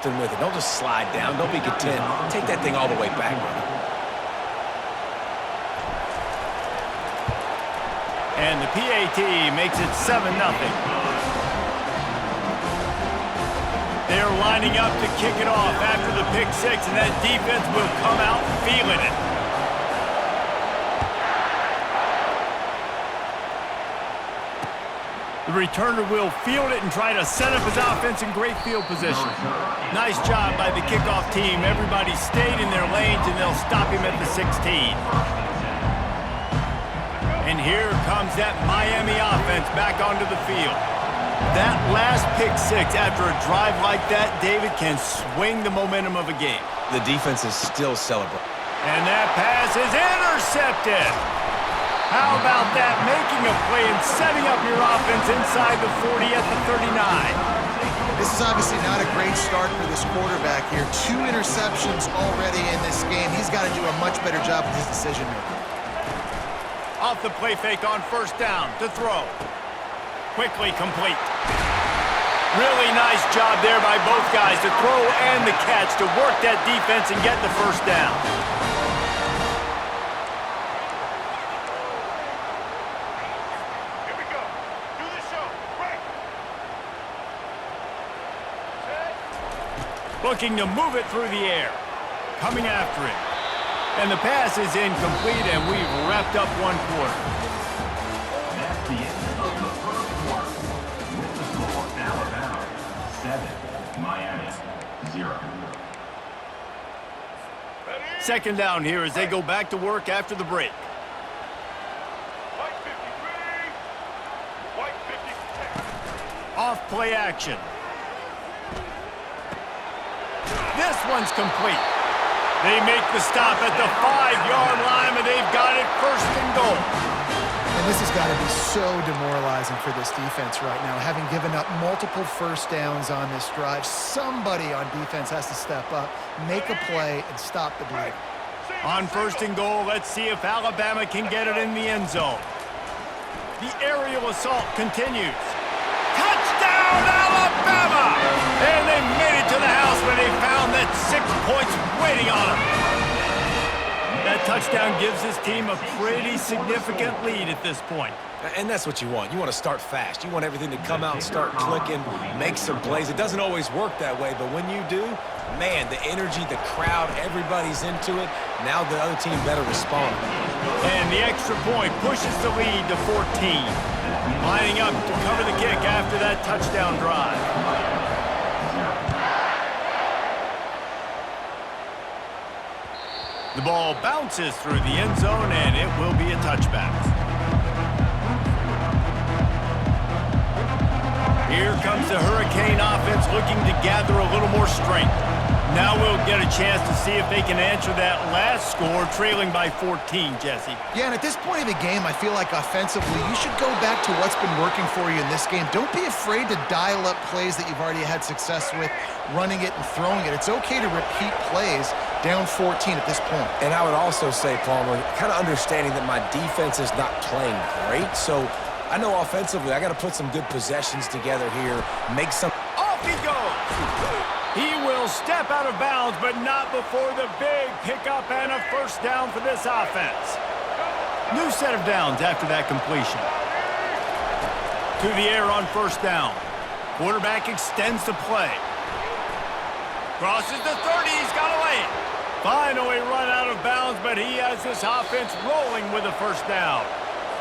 with it. Don't just slide down. Don't be content. Take that thing all the way back. And the PAT makes it 7-0. They're lining up to kick it off after the pick six, and that defense will come out feeling it. The returner will field it and try to set up his offense in great field position. Nice job by the kickoff team. Everybody stayed in their lanes, and they'll stop him at the 16. And here comes that Miami offense back onto the field. That last pick six after a drive like that, David, can swing the momentum of a game. The defense is still celebrating. And that pass is intercepted. How about that? Making a play and setting up your offense inside the 40 at the 39. This is obviously not a great start for this quarterback here. 2 interceptions already in this game. He's got to do a much better job with his decision-making. Off the play fake on first down to throw. Quickly complete. Really nice job there by both guys to throw and the catch to work that defense and get the first down. Looking to move it through the air. Coming after it. And the pass is incomplete, and we've wrapped up one quarter. That's the end of the first quarter. With the score, Alabama 7, Miami 0. Second down here as they go back to work after the break. Off play action. This one's complete. They make the stop at the 5-yard line, and they've got it first and goal. And this has got to be so demoralizing for this defense right now. Having given up multiple first downs on this drive, somebody on defense has to step up, make a play, and stop the bleeding. On first and goal, let's see if Alabama can get it in the end zone. The aerial assault continues. Touchdown, Alabama! And they made it to the house when they found that 6 points waiting on them. That touchdown gives his team a pretty significant lead at this point. And that's what you want. You want to start fast. You want everything to come out and start clicking, make some plays. It doesn't always work that way, but when you do, man, the energy, the crowd, everybody's into it. Now the other team better respond. And the extra point pushes the lead to 14. Lining up to cover the kick after that touchdown drive. The ball bounces through the end zone, and it will be a touchback. Here comes the Hurricane offense looking to gather a little more strength. Now we'll get a chance to see if they can answer that last score, trailing by 14, Jesse. Yeah, and at this point of the game, I feel like offensively, you should go back to what's been working for you in this game. Don't be afraid to dial up plays that you've already had success with, running it and throwing it. It's okay to repeat plays down 14 at this point. And I would also say, Palmer, kind of understanding that my defense is not playing great, so I know offensively I got to put some good possessions together here, make some... Off he goes! He will step out of bounds, but not before the big pickup and a first down for this offense. New set of downs after that completion. To the air on first down. Quarterback extends the play. Crosses the 30, he's got a lane. Finally run out of bounds, but he has this offense rolling with a first down.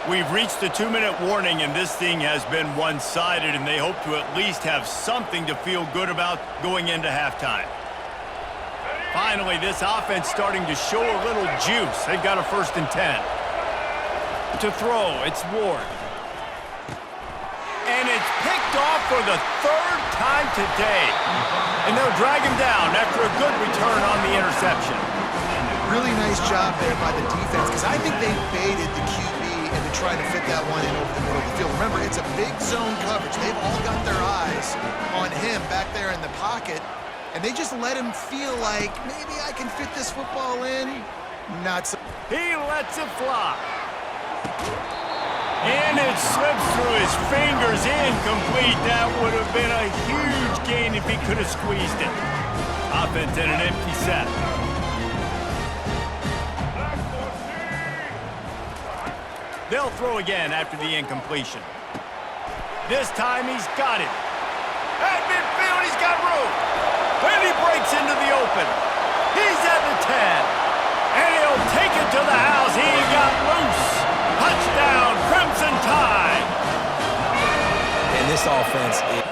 We've reached the 2-minute warning, and this thing has been one-sided, and they hope to at least have something to feel good about going into halftime. Finally, this offense starting to show a little juice. They've got a 1st and 10. To throw, it's Ward. And it's picked off for the 3rd time today. And they'll drag him down after a good return on the interception. Really nice job there by the defense, because I think they baited the QB into trying to fit that one in over the middle of the field. Remember, it's a big zone coverage. They've all got their eyes on him back there in the pocket, and they just let him feel like, maybe I can fit this football in. Not so. He lets it fly. And it slips through his fingers, incomplete. That would have been a huge gain if he could have squeezed it. offense in an empty set. They'll throw again after the incompletion. This time he's got it. At midfield, he's got room. And he breaks into the open. He's at the 10. And he'll take it to the house. He got loose. Touchdown, Crimson Tide. And this offense is...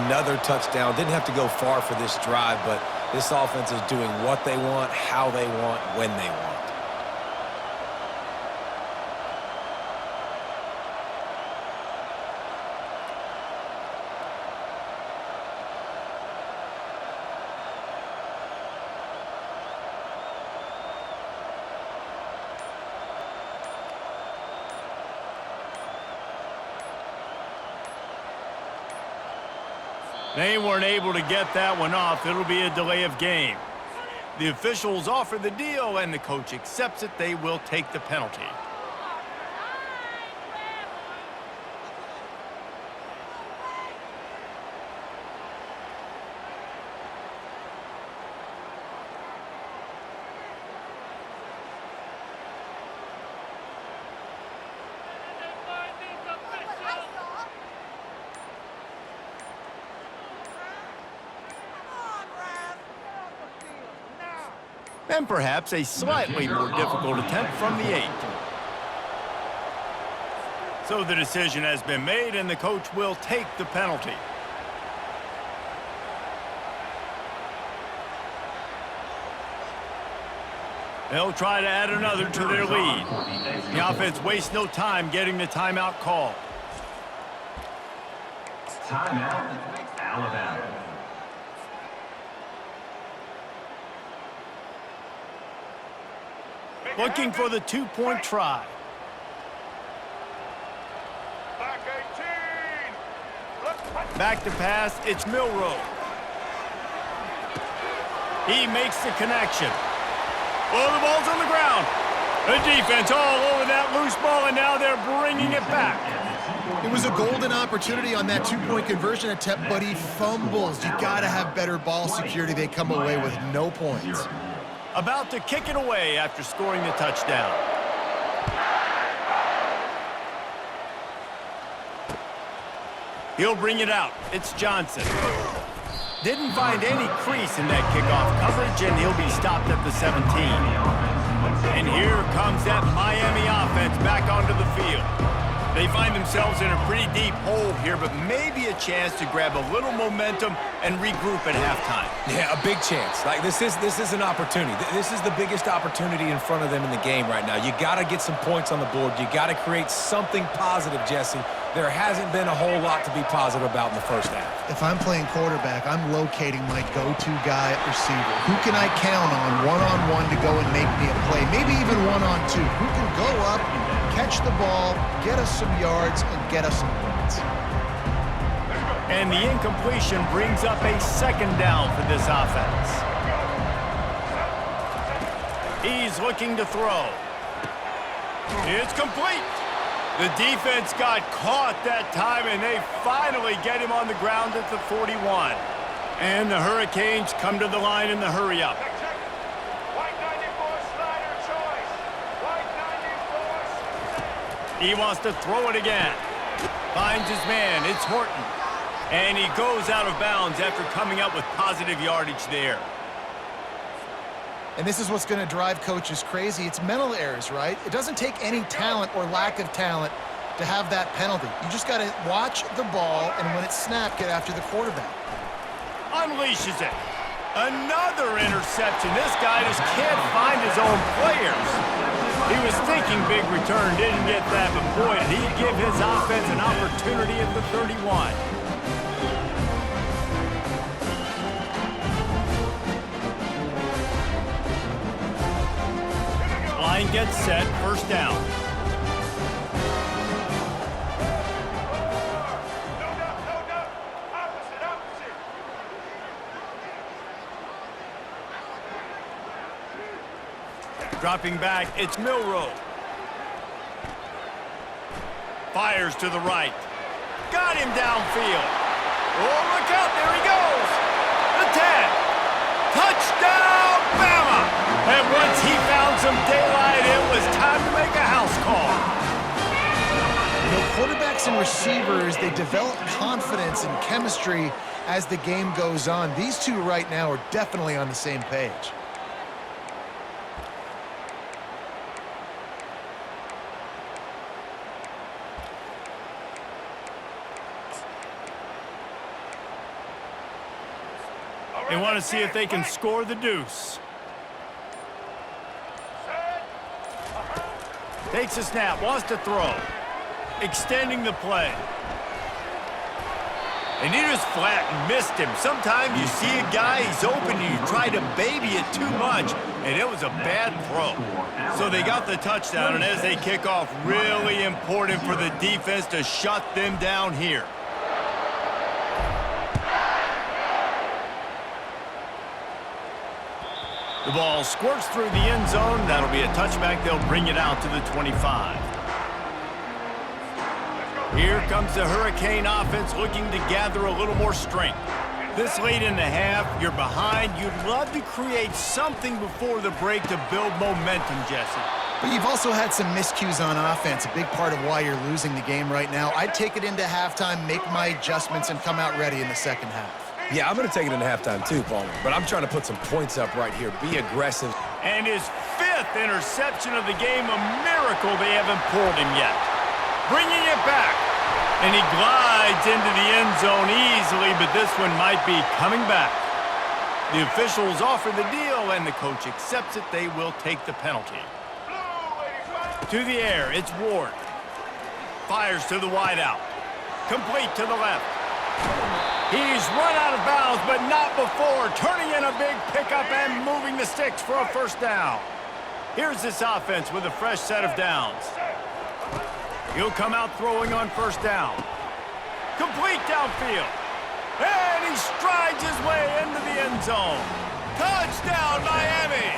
Another touchdown. Didn't have to go far for this drive, but this offense is doing what they want, how they want, when they want. They weren't able to get that one off. It'll be a delay of game. The officials offer the deal, and the coach accepts it. They will take the penalty. And perhaps a slightly more difficult attempt from the 8. So the decision has been made, and the coach will take the penalty. They'll try to add another to their lead. The offense wastes no time getting the timeout called. Timeout, Alabama. Looking for the two-point try. Back to pass, it's Milroe. He makes the connection. Oh, the ball's on the ground. The defense all over that loose ball, and now they're bringing it back. It was a golden opportunity on that two-point conversion attempt, but he fumbles. You got to have better ball security. They come away with no points. About to kick it away after scoring the touchdown. He'll bring it out. It's Johnson. Didn't find any crease in that kickoff coverage, and he'll be stopped at the 17. And here comes that Miami offense back onto the field. They find themselves in a pretty deep hole here, but maybe a chance to grab a little momentum and regroup at halftime. Yeah, a big chance. Like this is an opportunity. This is the biggest opportunity in front of them in the game right now. You got to get some points on the board. You got to create something positive, Jesse. There hasn't been a whole lot to be positive about in the first half. If I'm playing quarterback, I'm locating my go-to guy at receiver. Who can I count on one-on-one to go and make me a play? Maybe even one-on-two. Who can go up, catch the ball, get us some yards, and get us some points? And the incompletion brings up a second down for this offense. He's looking to throw. It's complete. The defense got caught that time, and they finally get him on the ground at the 41. And the Hurricanes come to the line in the hurry-up. He wants to throw it again. Finds his man. It's Horton. And he goes out of bounds after coming up with positive yardage there. And this is what's going to drive coaches crazy. It's mental errors, right? It doesn't take any talent or lack of talent to have that penalty. You just got to watch the ball, and when it's snapped, get after the quarterback. Unleashes it. Another interception. This guy just can't find his own players. He was thinking big return, didn't get that, but boy, did he give his offense an opportunity at the 31. Line gets set, first down. Dropping back, it's Milroe. Fires to the right. Got him downfield. Oh, look out, there he goes. The 10. Touchdown, Bama! And once he found some daylight, it was time to make a house call. You know, quarterbacks and receivers, they develop confidence and chemistry as the game goes on. These two right now are definitely on the same page. They want to see if they can score the deuce. Takes a snap, wants to throw. Extending the play. And he just flat missed him. Sometimes you see a guy, he's open, and you try to baby it too much, and it was a bad throw. So they got the touchdown, and as they kick off, really important for the defense to shut them down here. The ball squirts through the end zone. That'll be a touchback. They'll bring it out to the 25. Here comes the Hurricane offense looking to gather a little more strength. This late in the half, you're behind. You'd love to create something before the break to build momentum, Jesse. But you've also had some miscues on offense, a big part of why you're losing the game right now. I'd take it into halftime, make my adjustments, and come out ready in the second half. Yeah, I'm going to take it into halftime too, Palmer. But I'm trying to put some points up right here. Be aggressive. And his 5th interception of the game, a miracle they haven't pulled him yet. Bringing it back. And he glides into the end zone easily, but this one might be coming back. The officials offer the deal, and the coach accepts it. They will take the penalty. To the air, it's Ward. Fires to the wideout. Complete to the left. He's run out of bounds, but not before turning in a big pickup and moving the sticks for a first down. Here's this offense with a fresh set of downs. He'll come out throwing on first down. Complete downfield. And he strides his way into the end zone. Touchdown, Miami!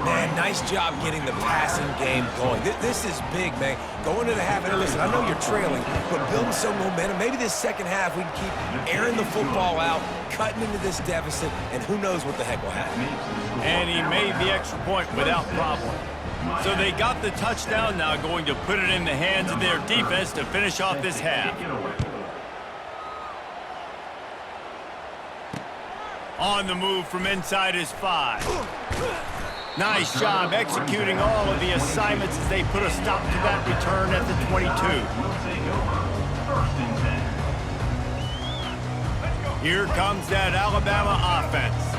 Man, nice job getting the passing game going. This is big, man. Going to the half, and listen, I know you're trailing, but building some momentum. Maybe this second half we can keep airing the football out, cutting into this deficit, and who knows what the heck will happen. And he made the extra point without problem. So they got the touchdown, now going to put it in the hands of their defense to finish off this half. On the move from inside his 5. Nice job executing all of the assignments as they put a stop to that return at the 22. Here comes that Alabama offense.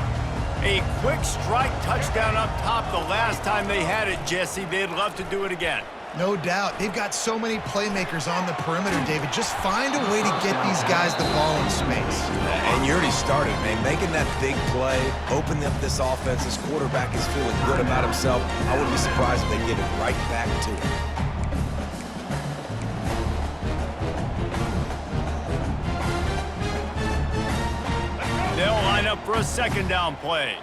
A quick strike touchdown up top the last time they had it, Jesse. They'd love to do it again. No doubt. They've got so many playmakers on the perimeter, David. Just find a way to get these guys the ball in space. And you already started, man. Making that big play, opening up this offense. This quarterback is feeling good about himself. I wouldn't be surprised if they give it right back to him. They'll line up for a second down play.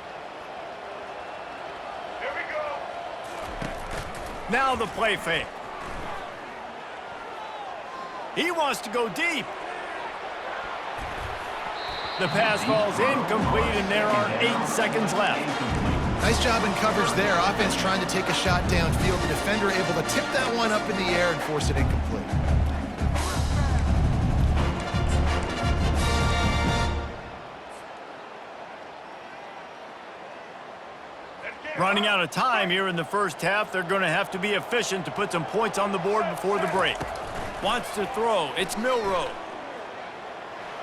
Now the play fake. He wants to go deep. The pass falls incomplete, and there are 8 seconds left. Nice job in coverage there. Offense trying to take a shot downfield. The defender able to tip that one up in the air and force it incomplete. Running out of time here in the first half. They're going to have to be efficient to put some points on the board before the break. Wants to throw. It's Milroe.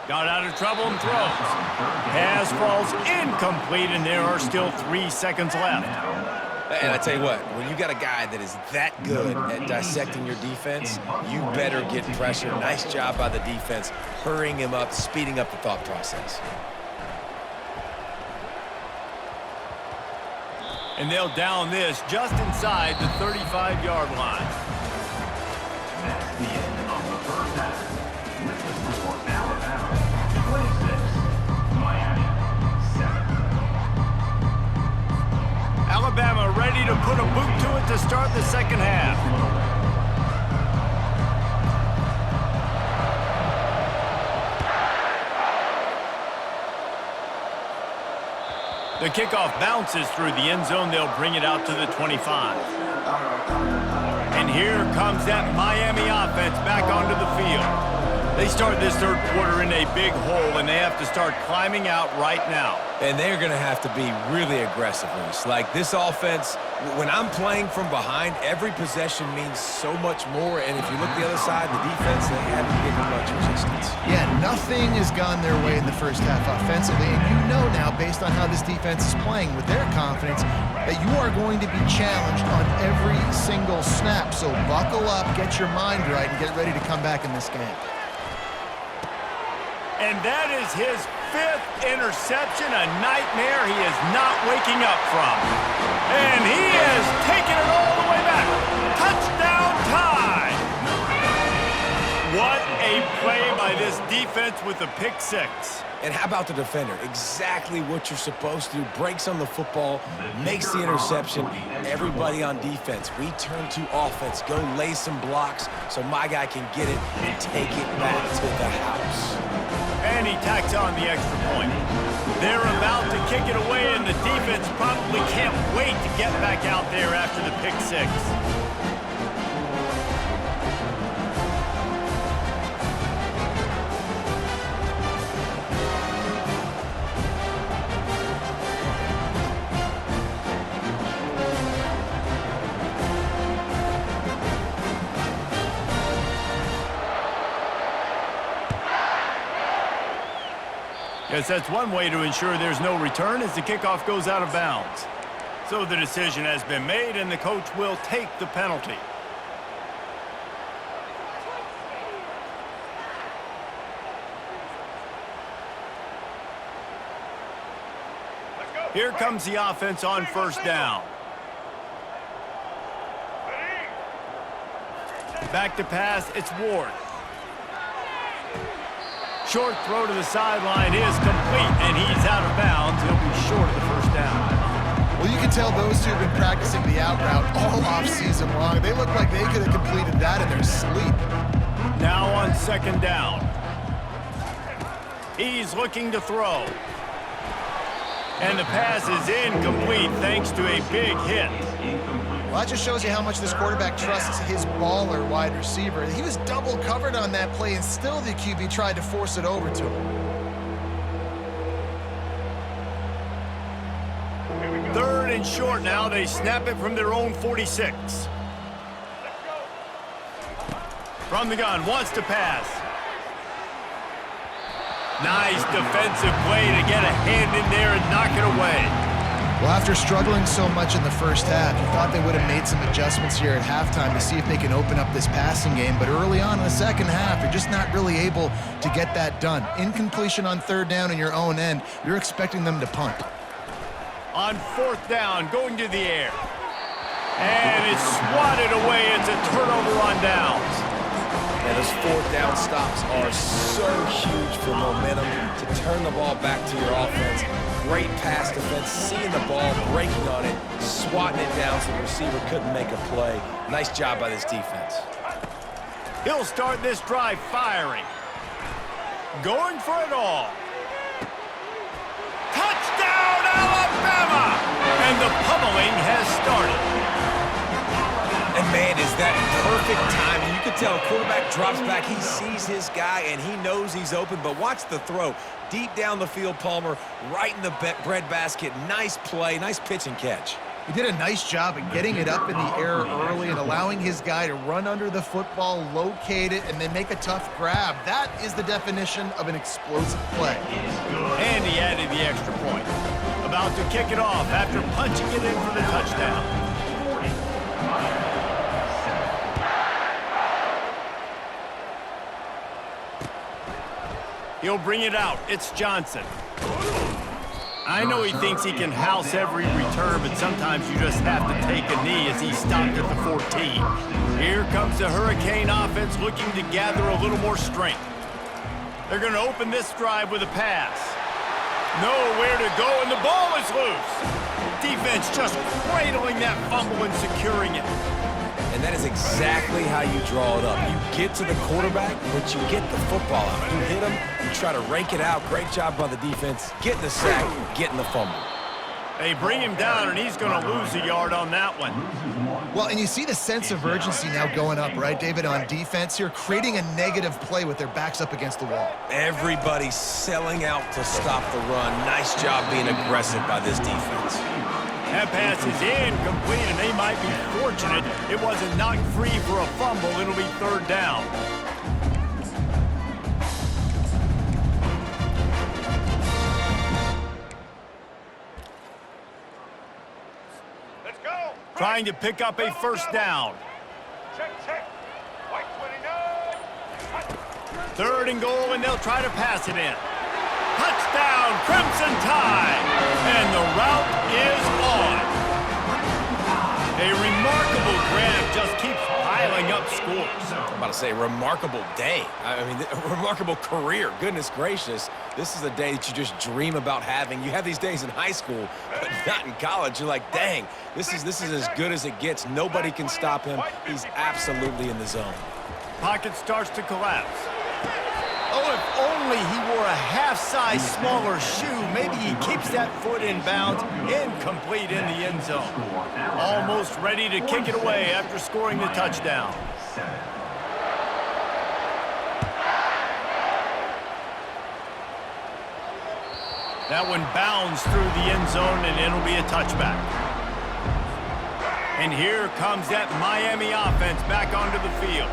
Got out of trouble and throws. Pass falls incomplete, and there are still 3 seconds left. And I tell you what, when you got a guy that is that good at dissecting your defense, you better get pressure. Nice job by the defense, hurrying him up, speeding up the thought process. And they'll down this just inside the 35-yard line. That's the end of the first half. With the score, Alabama 26, Miami 7. Alabama ready to put a boot to it to start the second half. The kickoff bounces through the end zone. They'll bring it out to the 25. And here comes that Miami offense back onto the field. They start this third quarter in a big hole, and they have to start climbing out right now. And they're going to have to be really aggressive, Reese. Like this offense, when I'm playing from behind, every possession means so much more. And if you look the other side, the defense, they haven't given much resistance. Yeah, nothing has gone their way in the first half offensively, and you know now, based on how this defense is playing with their confidence, that you are going to be challenged on every single snap. So buckle up, get your mind right, and get ready to come back in this game. And that is his 5th interception, a nightmare he is not waking up from. And he has taken it all the way back. Touchdown time! What a play by this defense with the pick 6. And how about the defender? Exactly what you're supposed to do. Breaks on the football, makes the interception. Everybody on defense, we turn to offense. Go lay some blocks so my guy can get it and take it back to the house. And he tacks on the extra point. They're about to kick it away, and the defense probably can't wait to get back out there after the pick 6. Yes, that's one way to ensure there's no return as the kickoff goes out of bounds. So the decision has been made, and the coach will take the penalty. Here comes the offense on first down. Back to pass, it's Ward. Short throw to the sideline is complete, and he's out of bounds. He'll be short of the first down. Well, you can tell those two have been practicing the out route all offseason long. They look like they could have completed that in their sleep. Now on second down. He's looking to throw. And the pass is incomplete thanks to a big hit. Well, that just shows you how much this quarterback trusts his baller wide receiver. He was double covered on that play, and still the QB tried to force it over to him. Third and short now. They snap it from their own 46. From the gun, wants to pass. Nice defensive play to get a hand in there and knock it away. Well, after struggling so much in the first half, you thought they would have made some adjustments here at halftime to see if they can open up this passing game. But early on in the second half, you're just not really able to get that done. Incompletion on third down in your own end, you're expecting them to punt. On fourth down, going to the air. And it's swatted away. It's a turnover on downs. And those fourth down stops are so huge for momentum to turn the ball back to your offense. Great pass defense, seeing the ball, breaking on it, swatting it down so the receiver couldn't make a play. Nice job by this defense. He'll start this drive firing. Going for it all. Touchdown, Alabama! And the pummeling has started. And man, is that perfect timing. You can tell quarterback drops back, he sees his guy, and he knows he's open, but watch the throw. Deep down the field, Palmer, right in the breadbasket. Nice play, nice pitch and catch. He did a nice job of getting it up in the air early and allowing his guy to run under the football, locate it, and then make a tough grab. That is the definition of an explosive play. And he added the extra point. About to kick it off after punching it in for the touchdown. He'll bring it out. It's Johnson. I know he thinks he can house every return, but sometimes you just have to take a knee as he stopped at the 14. Here comes the Hurricane offense looking to gather a little more strength. They're going to open this drive with a pass. Nowhere to go, and the ball is loose. Defense just cradling that fumble and securing it. And that is exactly how you draw it up. You get to the quarterback, but you get the football out. You hit him, you try to rake it out. Great job by the defense. Getting the sack, getting the fumble. They bring him down, and he's going to lose a yard on that one. Well, and you see the sense of urgency now going up, right, David, on defense here, creating a negative play with their backs up against the wall. Everybody's selling out to stop the run. Nice job being aggressive by this defense. That pass is incomplete, and they might be fortunate it wasn't knocked free for a fumble. It'll be third down. Let's go. Trying to pick up a first down. Check, check. White 29. Third and goal, and they'll try to pass it in. Touchdown, Crimson Tide! And the route is on. A remarkable grab just keeps piling up scores. I'm about to say, remarkable day. I mean, a remarkable career. Goodness gracious. This is a day that you just dream about having. You have these days in high school, but not in college. You're like, dang, this is as good as it gets. Nobody can stop him. He's absolutely in the zone. Pocket starts to collapse. Oh, if only he wore a half-size smaller shoe. Maybe he keeps that foot in bounds, incomplete in the end zone. Almost ready to kick it away after scoring the touchdown. That one bounds through the end zone, and it'll be a touchback. And here comes that Miami offense back onto the field.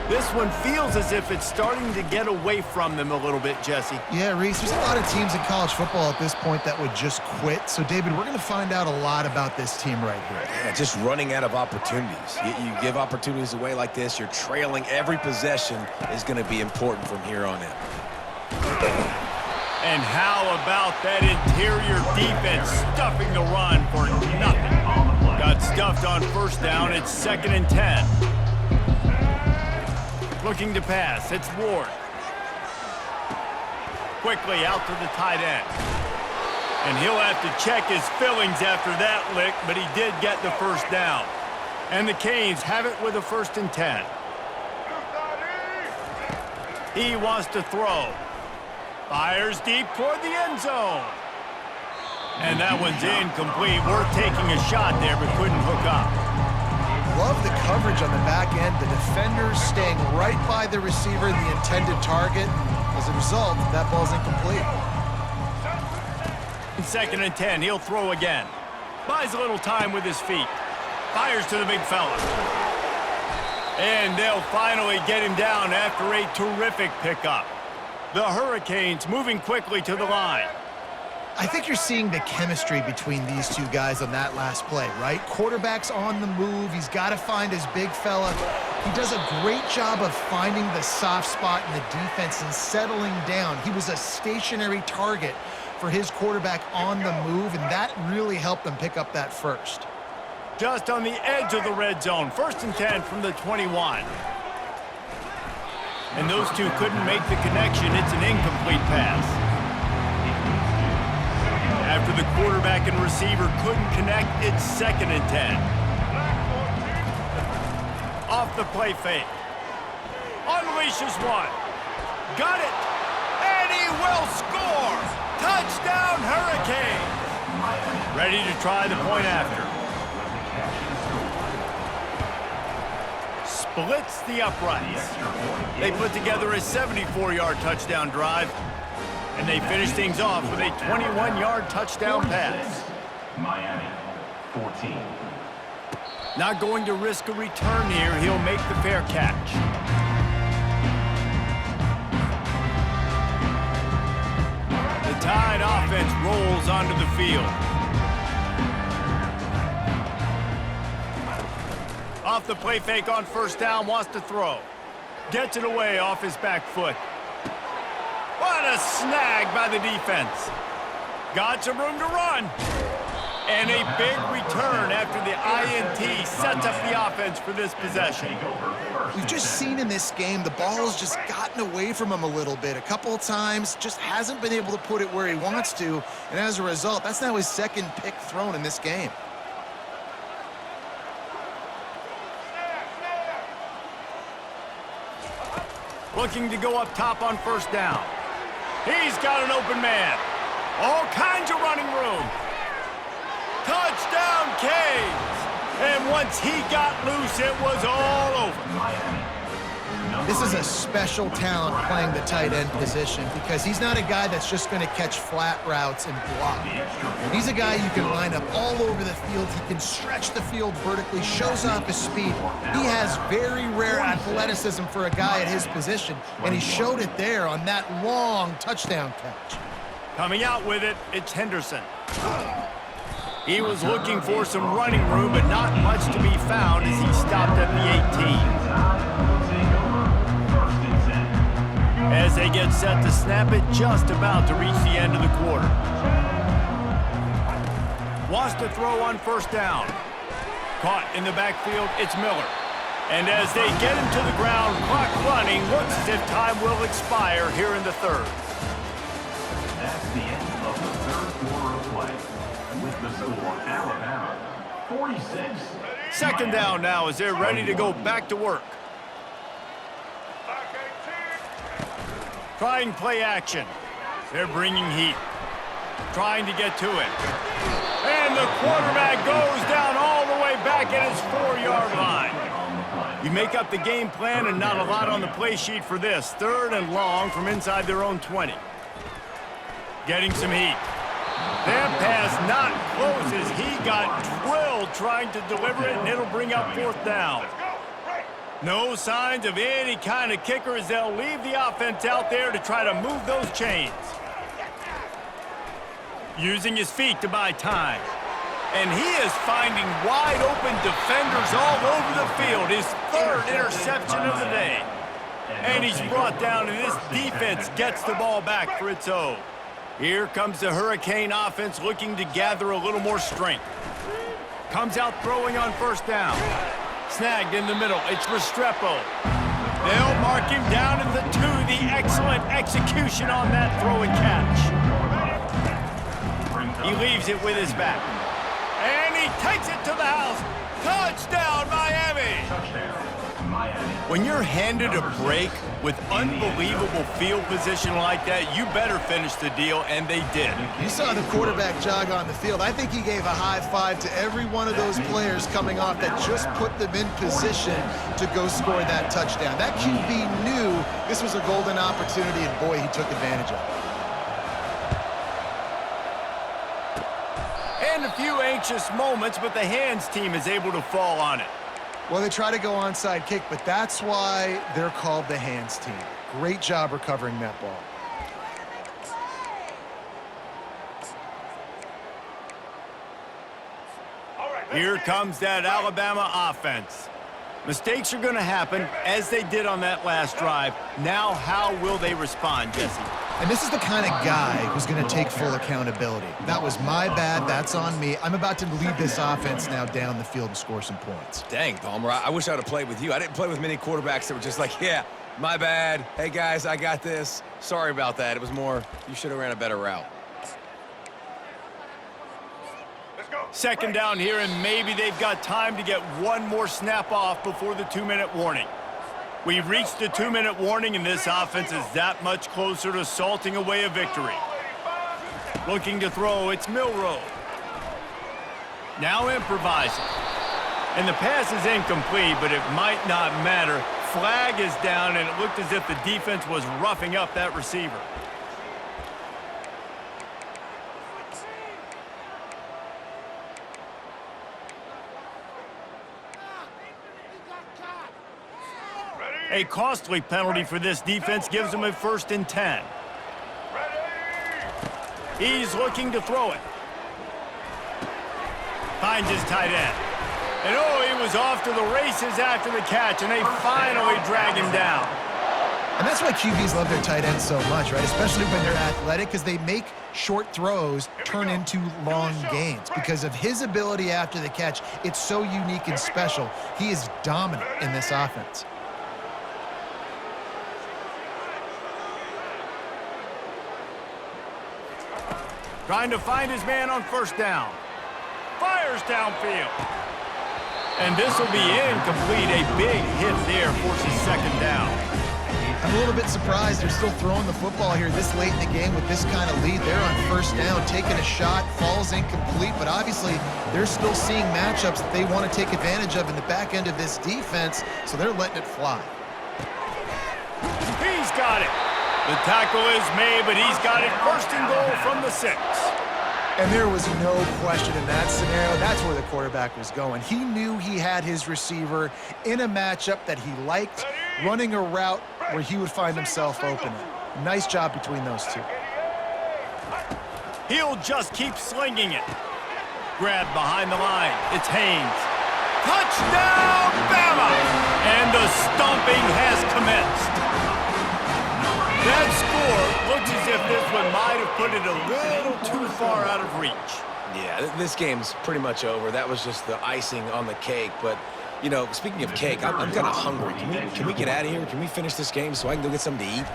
This one feels as if it's starting to get away from them a little bit, Jesse. Yeah, Reese, there's a lot of teams in college football at this point that would just quit. So, David, we're going to find out a lot about this team right here. Yeah, just running out of opportunities. You give opportunities away like this, you're trailing. Every possession is going to be important from here on in. And how about that interior defense stuffing the run for nothing? Got stuffed on first down. It's 2nd and 10. Looking to pass. It's Ward. Quickly out to the tight end. And he'll have to check his fillings after that lick, but he did get the first down. And the Canes have it with a 1st and 10. He wants to throw. Fires deep toward the end zone. And that one's incomplete. Worth taking a shot there, but couldn't hook up. Love the coverage on the back end. The defenders staying right by the receiver, the intended target. As a result, that ball's incomplete. 2nd and 10. He'll throw again. Buys a little time with his feet. Fires to the big fella. And they'll finally get him down after a terrific pickup. The Hurricanes moving quickly to the line. I think you're seeing the chemistry between these two guys on that last play, right? Quarterback's on the move. He's got to find his big fella. He does a great job of finding the soft spot in the defense and settling down. He was a stationary target for his quarterback on the move, and that really helped them pick up that first. Just on the edge of the red zone. 1st and 10 from the 21. And those two couldn't make the connection. It's an incomplete pass. After the quarterback and receiver couldn't connect, it's 2nd and 10. Off the play fake. Unleashes one. Got it. And he will score. Touchdown, Hurricanes. Ready to try the point after. Splits the uprights. They put together a 74-yard touchdown drive. And they finish things off with a 21-yard touchdown pass. Miami 14. Not going to risk a return here. He'll make the fair catch. The Tide offense rolls onto the field. Off the play fake on first down, wants to throw. Gets it away off his back foot. What a snag by the defense. Got some room to run. And a big return after the INT sets up the offense for this possession. We've just seen in this game the ball's just gotten away from him a little bit. A couple of times, just hasn't been able to put it where he wants to. And as a result, that's now his second pick thrown in this game. Looking to go up top on first down. He's got an open man. All kinds of running room. Touchdown, Canes! And once he got loose, it was all over. This is a special talent playing the tight end position because he's not a guy that's just going to catch flat routes and block. He's a guy you can line up all over the field. He can stretch the field vertically, shows off his speed. He has very rare athleticism for a guy at his position, and he showed it there on that long touchdown catch. Coming out with it, it's Henderson. He was looking for some running room, but not much to be found as he stopped at the 18. As they get set to snap it, just about to reach the end of the quarter. Wants to throw on first down. Caught in the backfield, it's Miller. And as they get him to the ground, clock running, looks as if time will expire here in the third. That's the end of the third quarter of play. With the score, Alabama 46. Second down now as they're ready to go back to work. Trying play action. They're bringing heat. Trying to get to it. And the quarterback goes down all the way back at his 4-yard line. You make up the game plan and not a lot on the play sheet for this. Third and long from inside their own 20. Getting some heat. That pass not close as he got drilled trying to deliver it, and it'll bring up fourth down. No signs of any kind of kicker as they'll leave the offense out there to try to move those chains. Using his feet to buy time. And he is finding wide open defenders all over the field. His third interception of the day. And he's brought down, and this defense gets the ball back for its own. Here comes the Hurricane offense looking to gather a little more strength. Comes out throwing on first down. Snagged in the middle. It's Restrepo. They'll mark him down at the 2. The excellent execution on that throw and catch. He leaves it with his back. And he takes it to the house. Touchdown, Miami! When you're handed a break with unbelievable field position like that, you better finish the deal, and they did. You saw the quarterback jog on the field. I think he gave a high five to every one of those players coming off that just put them in position to go score that touchdown. That QB knew this was a golden opportunity, and boy, he took advantage of it. And a few anxious moments, but the hands team is able to fall on it. Well, they try to go onside kick, but that's why they're called the hands team. Great job recovering that ball. Here comes that Alabama offense. Mistakes are going to happen, as they did on that last drive. Now, how will they respond, Jesse? And this is the kind of guy who's going to take full accountability. That was my bad. That's on me. I'm about to lead this offense now down the field and score some points. Dang, Palmer, I wish I would have played with you. I didn't play with many quarterbacks that were just like, yeah, my bad. Hey, guys, I got this. Sorry about that. It was more, you should have ran a better route. Second down here, and maybe they've got time to get one more snap off before the 2-minute warning. We've reached the 2-minute warning, and this offense is that much closer to salting away a victory. Looking to throw, it's Milroe. Now improvising. And the pass is incomplete, but it might not matter. Flag is down, and it looked as if the defense was roughing up that receiver. A costly penalty for this defense gives him a 1st and 10. He's looking to throw it. Finds his tight end. And oh, he was off to the races after the catch, and they finally drag him down. And that's why QBs love their tight ends so much, right? Especially when they're athletic, because they make short throws turn into long gains. Because of his ability after the catch, it's so unique and special. He is dominant in this offense. Trying to find his man on 1st down. Fires downfield. And this will be incomplete. A big hit there forces 2nd down. I'm a little bit surprised they're still throwing the football here this late in the game with this kind of lead. They're on 1st down, taking a shot, falls incomplete, but obviously they're still seeing matchups that they want to take advantage of in the back end of this defense, so they're letting it fly. He's got it. The tackle is made, but he's got it 1st and goal from the 6. And there was no question in that scenario. That's where the quarterback was going. He knew he had his receiver in a matchup that he liked, running a route where he would find himself open. Nice job between those two. He'll just keep slinging it. Grabbed behind the line. It's Haynes. Touchdown, Bama! And the stomping has commenced. That score looks as if this one might have put it a little too far out of reach. Yeah, this game's pretty much over. That was just the icing on the cake. But, you know, speaking of cake, I'm kind of hungry. Can we get out of here? Can we finish this game so I can go get something to eat?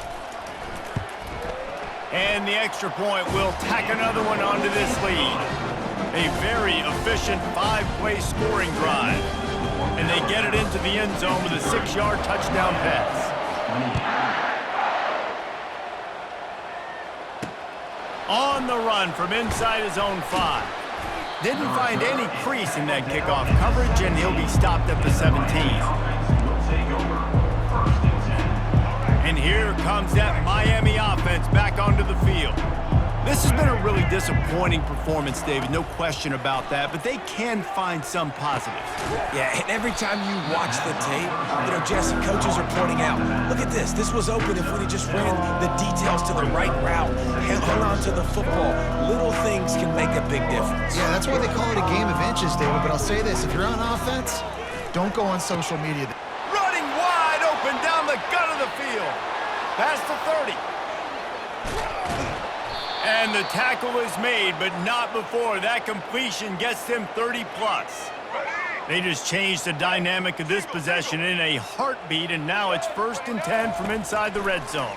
And the extra point will tack another one onto this lead. A very efficient 5-play scoring drive. And they get it into the end zone with a 6-yard touchdown pass. On the run from inside his own 5. Didn't find any crease in that kickoff coverage, and he'll be stopped at the 17. And here comes that Miami offense back onto the field. This has been a really disappointing performance, David, no question about that, but they can find some positives. Yeah, and every time you watch the tape, you know, Jesse, coaches are pointing out, look at this. This was open if we just ran the details to the right route, hung on to the football. Little things can make a big difference. Yeah, that's why they call it a game of inches, David. But I'll say this, if you're on offense, don't go on social media. Running wide open down the gut of the field. Past the 30. And the tackle is made, but not before that completion gets them 30-plus. They just changed the dynamic of this possession in a heartbeat, and now it's 1st and 10 from inside the red zone.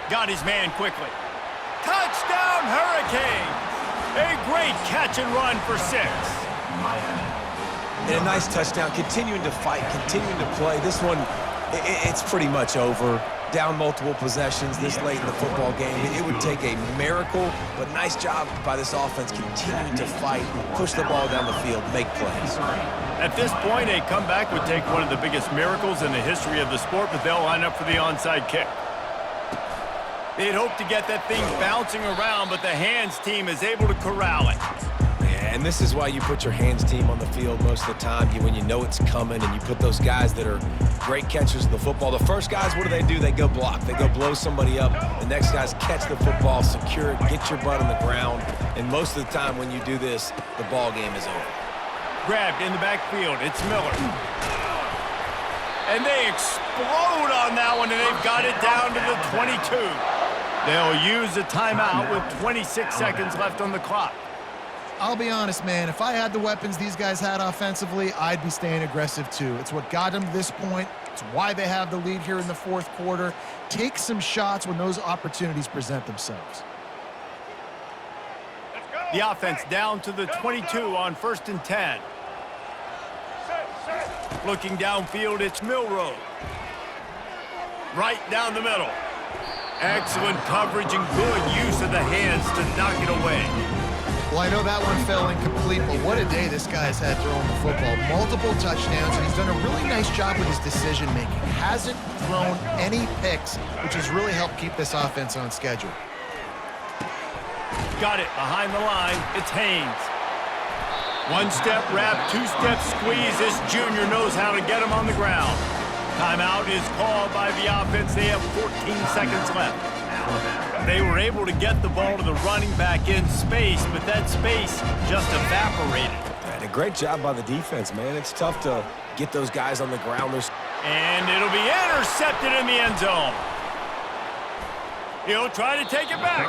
Got his man quickly. Touchdown, Hurricanes! A great catch and run for 6. And a nice touchdown, continuing to fight, continuing to play. This one, it's pretty much over. Down multiple possessions this late in the football game. It would take a miracle, but nice job by this offense continuing to fight, push the ball down the field, make plays. At this point, a comeback would take one of the biggest miracles in the history of the sport, but they'll line up for the onside kick. They'd hope to get that thing bouncing around, but the hands team is able to corral it. And this is why you put your hands team on the field most of the time, when you know it's coming, and you put those guys that are great catchers of the football. The first guys, what do? They go block. They go blow somebody up. The next guys catch the football, secure it, get your butt on the ground. And most of the time when you do this, the ball game is over. Grabbed in the backfield. It's Miller. And they explode on that one, and they've got it down to the 22. They'll use a timeout with 26 seconds left on the clock. I'll be honest, man, if I had the weapons these guys had offensively, I'd be staying aggressive too. It's what got them to this point. It's why they have the lead here in the 4th quarter. Take some shots when those opportunities present themselves. The offense down to the 22 on 1st and 10. Looking downfield, it's Milroe. Right down the middle. Excellent coverage and good use of the hands to knock it away. Well, I know that one fell incomplete, but what a day this guy's had throwing the football. Multiple touchdowns, and he's done a really nice job with his decision-making. Hasn't thrown any picks, which has really helped keep this offense on schedule. Got it behind the line. It's Haynes. 1-step wrap, 2-step squeeze. This junior knows how to get him on the ground. Timeout is called by the offense. They have 14 seconds left. They were able to get the ball to the running back in space, but that space just evaporated. And a great job by the defense, man. It's tough to get those guys on the ground. And it'll be intercepted in the end zone. He'll try to take it back.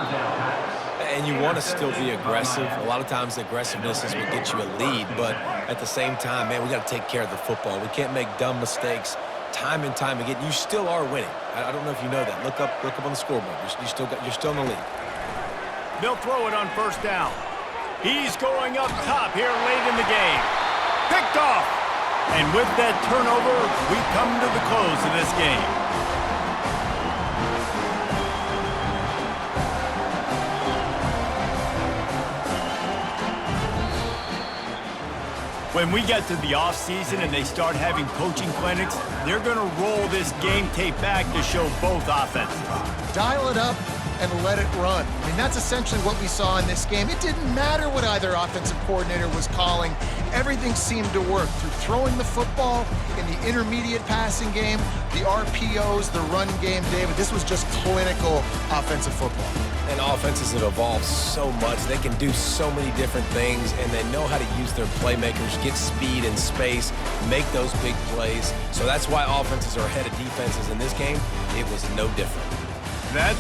And you want to still be aggressive. A lot of times aggressiveness is what gets you a lead, but at the same time, man, we got to take care of the football. We can't make dumb mistakes time and time again. You still are winning. I don't know if you know that. Look up on the scoreboard. You're still in the lead. They'll throw it on first down. He's going up top here late in the game. Picked off. And with that turnover, we come to the close of this game. When we get to the offseason and they start having coaching clinics, they're going to roll this game tape back to show both offenses. Dial it up and let it run. I mean, that's essentially what we saw in this game. It didn't matter what either offensive coordinator was calling. Everything seemed to work through throwing the football in the intermediate passing game, the RPOs, the run game. David, this was just clinical offensive football. And offenses have evolved so much. They can do so many different things, and they know how to use their playmakers, get speed and space, make those big plays. So that's why offenses are ahead of defenses in this game. It was no different. That's